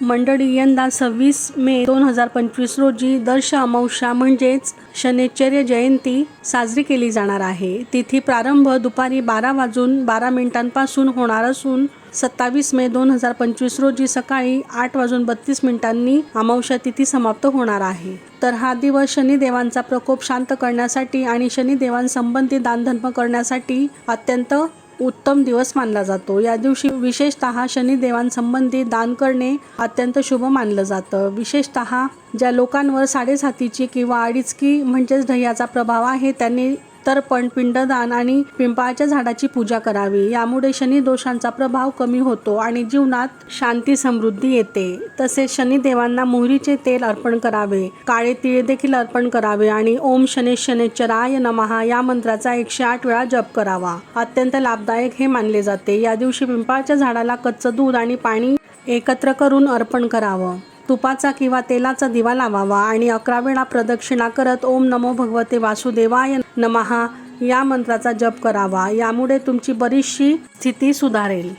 मंडळी, यंदा 26 मे 2025 रोजी दर्श अमावस्या म्हणजेच शनैश्चर्य जयंती साजरी केली जाणार आहे. तिथी प्रारंभ दुपारी 12:12 होणार असून 27 मे 2025 रोजी सकाळी 8:32 अमावस्या तिथी समाप्त होणार आहे. तर हा दिवस शनिदेवांचा प्रकोप शांत करण्यासाठी आणि शनिदेवांसंबंधी दानधर्म करण्यासाठी अत्यंत उत्तम दिवस मानला जातो. या दिवशी विशेषतः शनिदेवांसंबंधी दान करणे अत्यंत शुभ मानलं जातं. विशेषतः ज्या लोकांवर साडेसातीची किंवा अडीचकी म्हणजेच ढय्याचा प्रभाव आहे त्यांनी तर्पण, पिंडदान आणि पिंपळाच्या झाडाची पूजा करावी. यामुळे शनिदोषांचा प्रभाव कमी होतो आणि जीवनात शांती समृद्धी येते. तसेच शनिदेवांना मोहरीचे तेल अर्पण करावे, काळे तीळ देखील अर्पण करावे आणि ओम शनैश्चराय नमः या मंत्राचा 108 वेळा जप करावा. अत्यंत लाभदायक हे मानले जाते. या दिवशी पिंपळाच्या झाडाला कच्चं दूध आणि पाणी एकत्र करून अर्पण करावं. तुपाचा किंवा तेलाचा दिवा लावावा आणि 11 वेळा प्रदक्षिणा करत ओम नमो भगवते वासुदेवाय नमः या मंत्राचा जप करावा. यामुळे तुमची बरीचशी स्थिती सुधारेल.